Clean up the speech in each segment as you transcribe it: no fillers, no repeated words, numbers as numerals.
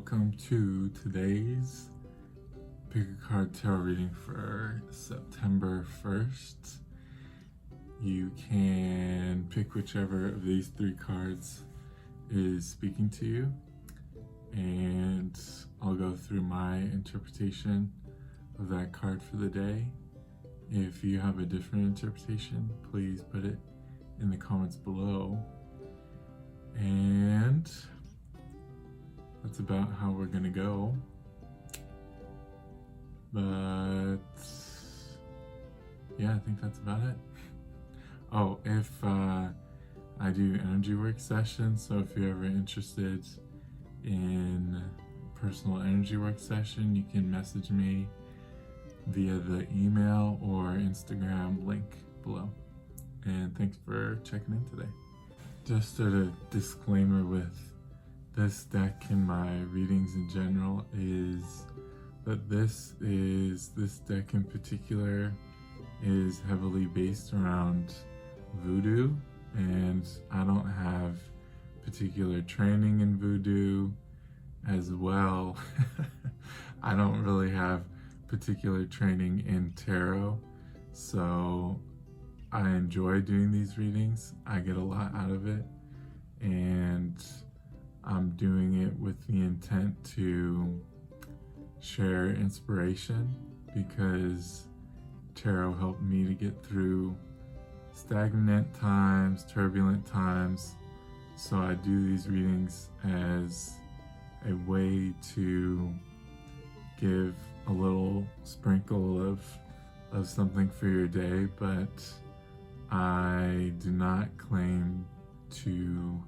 welcome to today's Pick a Card Tarot reading for September 1st. You can pick whichever of these three cards is speaking to you, and I'll go through my interpretation of that card for the day. If you have a different interpretation, please put it in the comments below. And that's about how we're gonna go. But yeah, I think that's about it. Oh, if I do energy work sessions, so if you're ever interested in personal energy work session, you can message me via the email or Instagram link below. And thanks for checking in today. Just a disclaimer with this deck and my readings in general is that this deck in particular is heavily based around voodoo, and I don't have particular training in voodoo as well. I don't really have particular training in tarot, so I enjoy doing these readings. I get a lot out of it, and I'm doing it with the intent to share inspiration, because tarot helped me to get through stagnant times, turbulent times. So I do these readings as a way to give a little sprinkle of something for your day, but I do not claim to,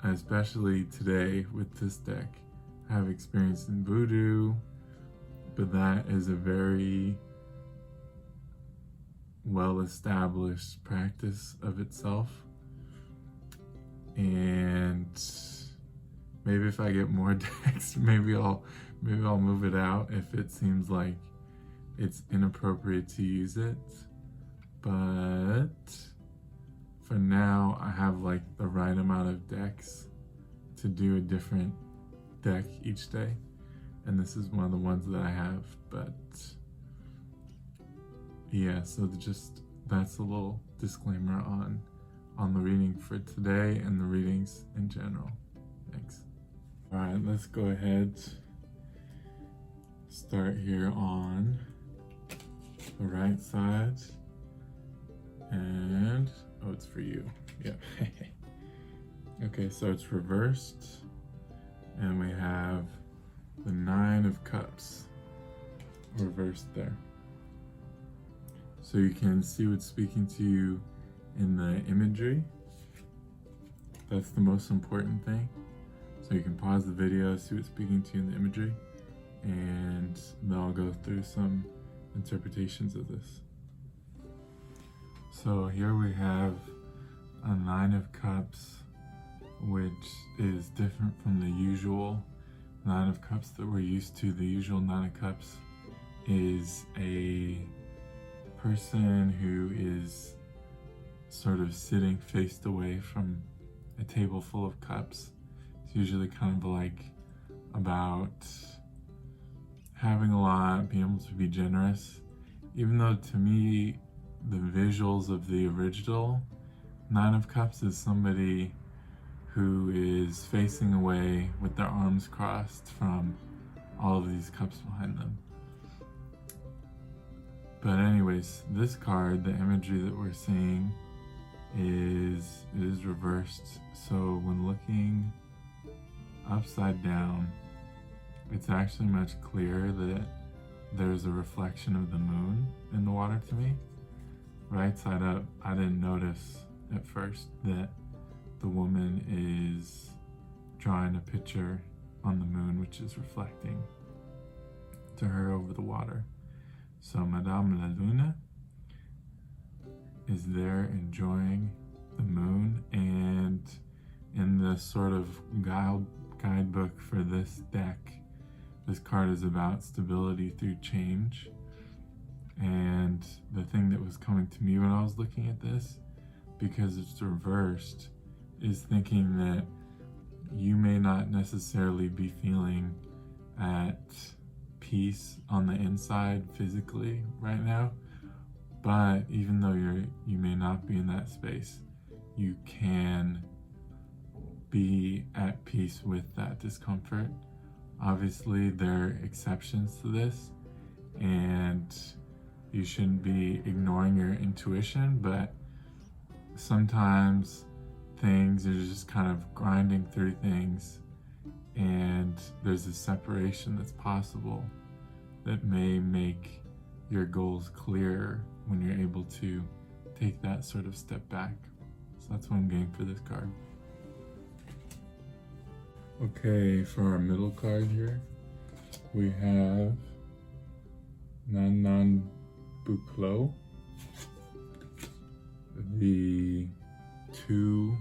especially today with this deck, have experience in voodoo, but that is a very well-established practice of itself. And maybe if I get more decks, maybe I'll move it out if it seems like it's inappropriate to use it. But for now, I have like the right amount of decks to do a different deck each day, and this is one of the ones that I have. But yeah, so that's a little disclaimer on the reading for today and the readings in general. Thanks. All right, let's go ahead, start here on the right side. And oh, it's for you. Yeah. Okay, so it's reversed, and we have the Nine of Cups reversed there. So you can see what's speaking to you in the imagery. That's the most important thing. So you can pause the video, see what's speaking to you in the imagery, and then I'll go through some interpretations of this. So here we have a Nine of Cups, which is different from the usual Nine of Cups that we're used to. The usual Nine of Cups is a person who is sort of sitting faced away from a table full of cups. It's usually kind of like about having a lot, being able to be generous, even though to me, the visuals of the original Nine of Cups is somebody who is facing away with their arms crossed from all of these cups behind them. But anyways, this card, the imagery that we're seeing is reversed. So when looking upside down, it's actually much clearer that there's a reflection of the moon in the water to me. Right side up, I didn't notice at first that the woman is drawing a picture on the moon, which is reflecting to her over the water. So Madame La Luna is there enjoying the moon, and in the sort of guidebook for this deck, this card is about stability through change. And the thing that was coming to me when I was looking at this, because it's reversed, is thinking that you may not necessarily be feeling at peace on the inside physically right now, but even though you may not be in that space, you can be at peace with that discomfort. Obviously, there are exceptions to this, and you shouldn't be ignoring your intuition, but sometimes things are just kind of grinding through things, and there's a separation that's possible that may make your goals clearer when you're able to take that sort of step back. So that's what I'm getting for this card. Okay, for our middle card here, we have Nan Buklo. The two,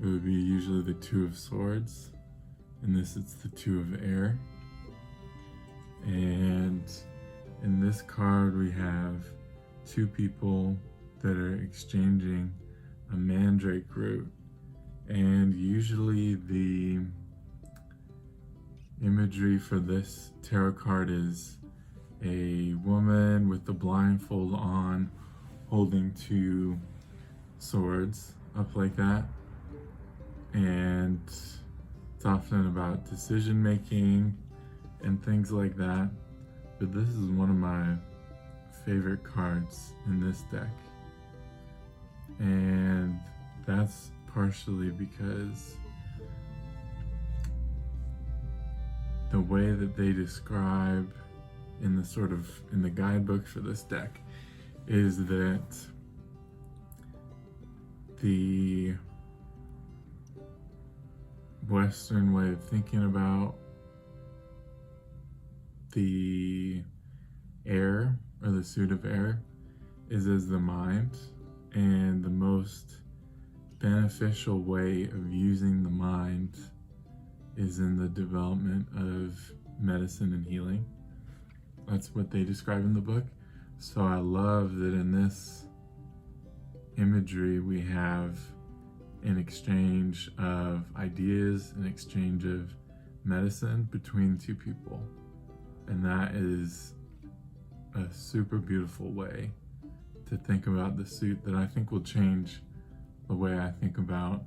it would be usually the Two of Swords. In this, it's the Two of Air. And in this card, we have two people that are exchanging a mandrake root. And usually the imagery for this tarot card is a woman with the blindfold on, holding two swords up like that. And it's often about decision making and things like that. But this is one of my favorite cards in this deck. And that's partially because the way that they describe in the guidebook for this deck is that the Western way of thinking about the air, or the suit of air, is as the mind, and the most beneficial way of using the mind is in the development of medicine and healing. That's what they describe in the book. So I love that in this imagery we have an exchange of ideas, an exchange of medicine between two people. And that is a super beautiful way to think about the suit that I think will change the way I think about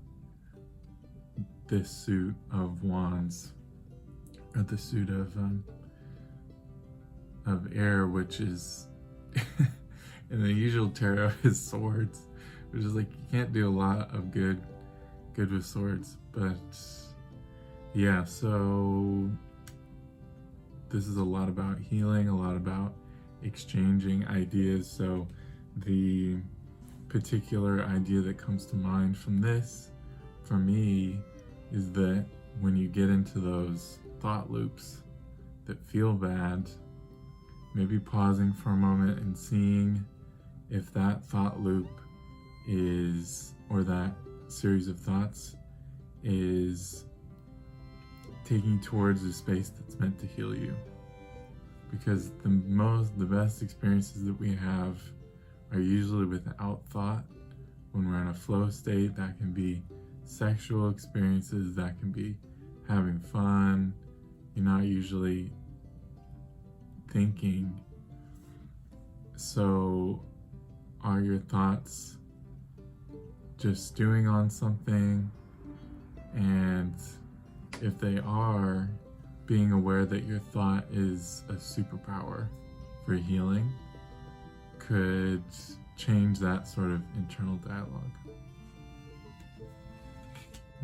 this suit of wands, or the suit of air, which is in the usual tarot is swords, which is like you can't do a lot of good with swords. But yeah, so this is a lot about healing, a lot about exchanging ideas. So the particular idea that comes to mind from this, for me, is that when you get into those thought loops that feel bad, maybe pausing for a moment and seeing if that thought loop is, or that series of thoughts is taking towards a space that's meant to heal you. Because the best experiences that we have are usually without thought. When we're in a flow state, that can be sexual experiences, that can be having fun. You're not usually thinking. So are your thoughts just stewing on something? And if they are, being aware that your thought is a superpower for healing could change that sort of internal dialogue.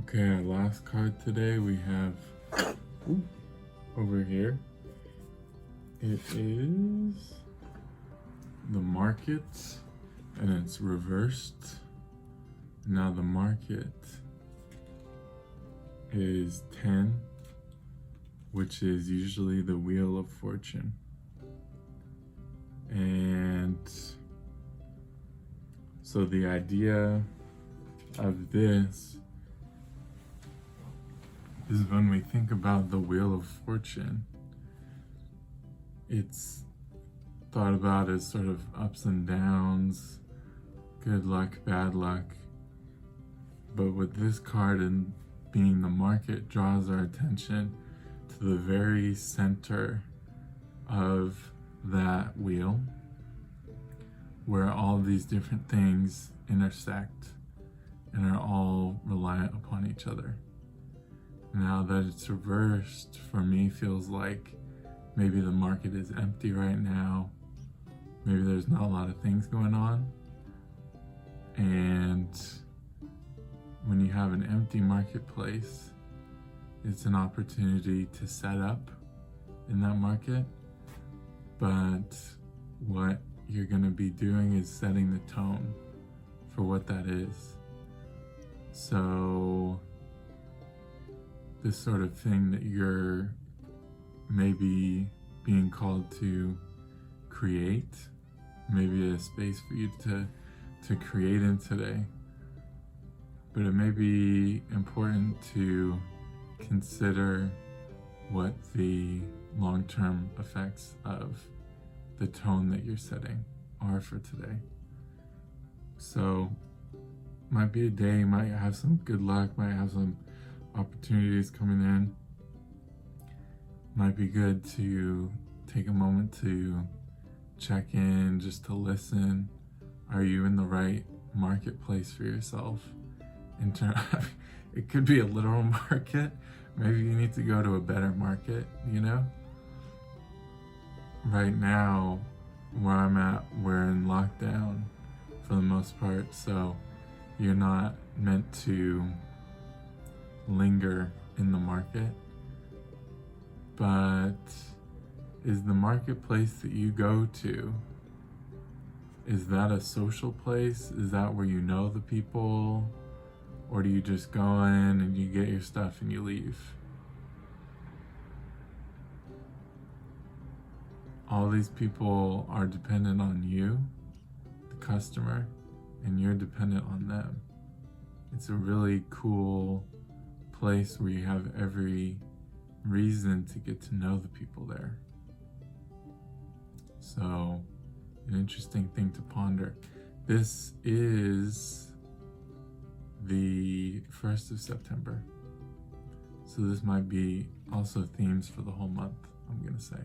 Okay, our last card today we have over here. It is the Market, and it's reversed. Now the Market is 10, which is usually the Wheel of Fortune. And so the idea of this is, when we think about the Wheel of Fortune, it's thought about as sort of ups and downs, good luck, bad luck. But with this card and being the market, draws our attention to the very center of that wheel, where all these different things intersect and are all reliant upon each other. Now that it's reversed, for me, feels like maybe the market is empty right now. Maybe there's not a lot of things going on. And when you have an empty marketplace, it's an opportunity to set up in that market. But what you're going to be doing is setting the tone for what that is. So this sort of thing that you're maybe being called to create, maybe a space for you to create in today. But it may be important to consider what the long-term effects of the tone that you're setting are for today. So might be a day, might have some good luck, might have some opportunities coming in. Might be good to take a moment to check in, just to listen. Are you in the right marketplace for yourself? It could be a literal market. Maybe you need to go to a better market, you know? Right now, where I'm at, we're in lockdown for the most part, so you're not meant to linger in the market. But is the marketplace that you go to, is that a social place? Is that where you know the people? Or do you just go in and you get your stuff and you leave? All these people are dependent on you, the customer, and you're dependent on them. It's a really cool place where you have every reason to get to know the people there. So, an interesting thing to ponder. This is the 1st of September. So this might be also themes for the whole month, I'm gonna say.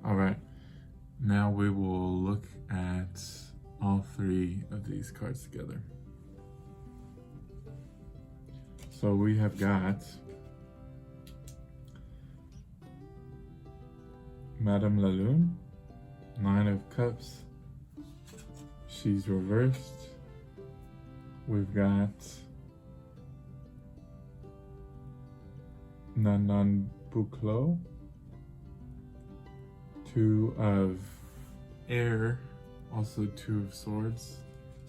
All right, now we will look at all three of these cards together. So we have got Madame La Lune, 9 of Cups. She's reversed. We've got Nanan Bouclo, 2 of Air, also 2 of Swords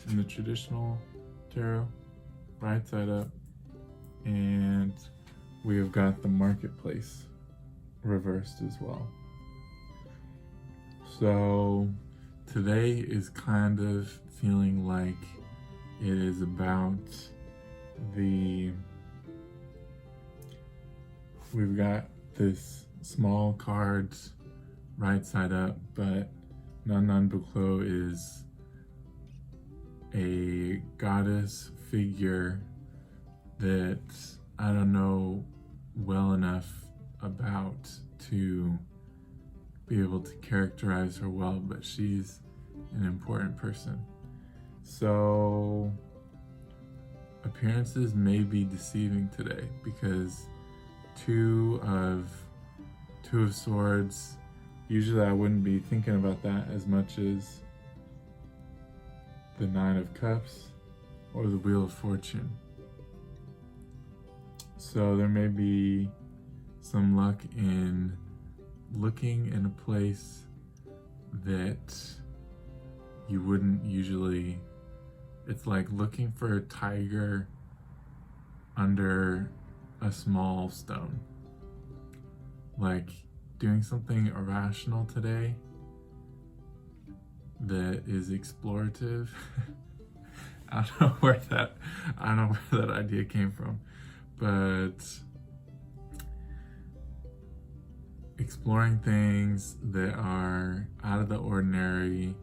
in the traditional tarot, right side up. And we have got the Marketplace reversed as well. So today is kind of feeling like it is about we've got this small cards right side up, but Nanan Bouclo is a goddess figure that I don't know well enough about to be able to characterize her well, but she's an important person. So appearances may be deceiving today because 2 of Swords, usually I wouldn't be thinking about that as much as the 9 of Cups or the Wheel of Fortune. So there may be some luck in looking in a place that you wouldn't usually. It's like looking for a tiger under a small stone. Like doing something irrational today that is explorative. I don't know where that idea came from, but exploring things that are out of the ordinary,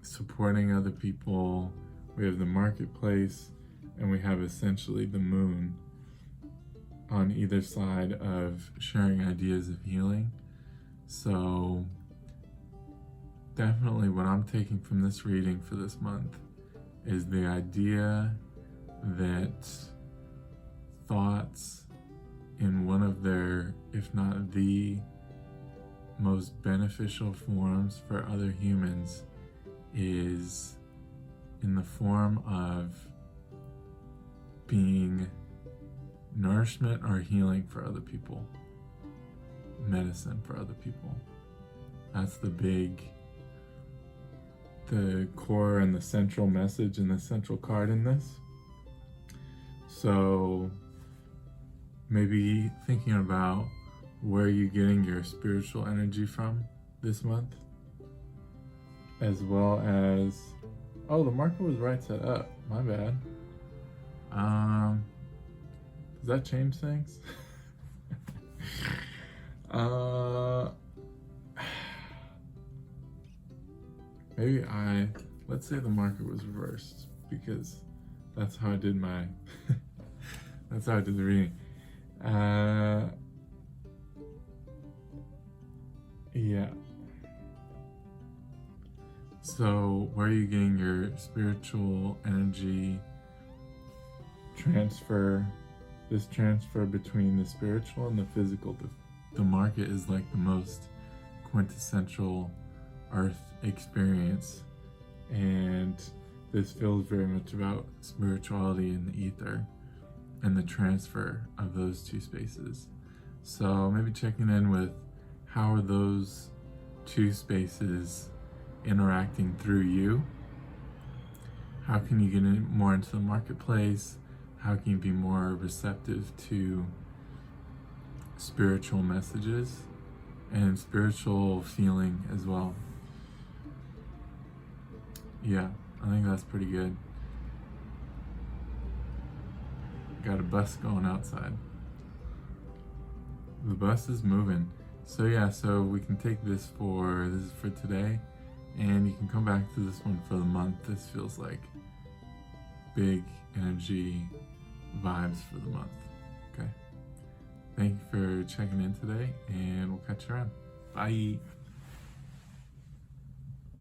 supporting other people. We have the Marketplace. and we have essentially the moon on either side of sharing ideas of healing. So definitely what I'm taking from this reading for this month is the idea that thoughts in one of their, if not the most beneficial forms for other humans, is in the form of being nourishment or healing for other people, medicine for other people. That's the core and the central message and the central card in this. So maybe thinking about where you're getting your spiritual energy from this month, as well as, oh, the marker was right set up, my bad. Does that change things? Maybe let's say the marker was reversed, because that's how I did my, that's how I did the reading. Yeah. So where are you getting your spiritual energy transfer? This transfer between the spiritual and the physical. The market is like the most quintessential earth experience, and this feels very much about spirituality in the ether and the transfer of those two spaces. So maybe checking in with how are those two spaces interacting through you? How can you get more into the marketplace? How can you be more receptive to spiritual messages and spiritual feeling as well? Yeah, I think that's pretty good. Got a bus going outside. The bus is moving. So yeah, so we can take this is for today, and you can come back to this one for the month. This feels like big energy vibes for the month. Okay. Thank you for checking in today, and we'll catch you around. Bye.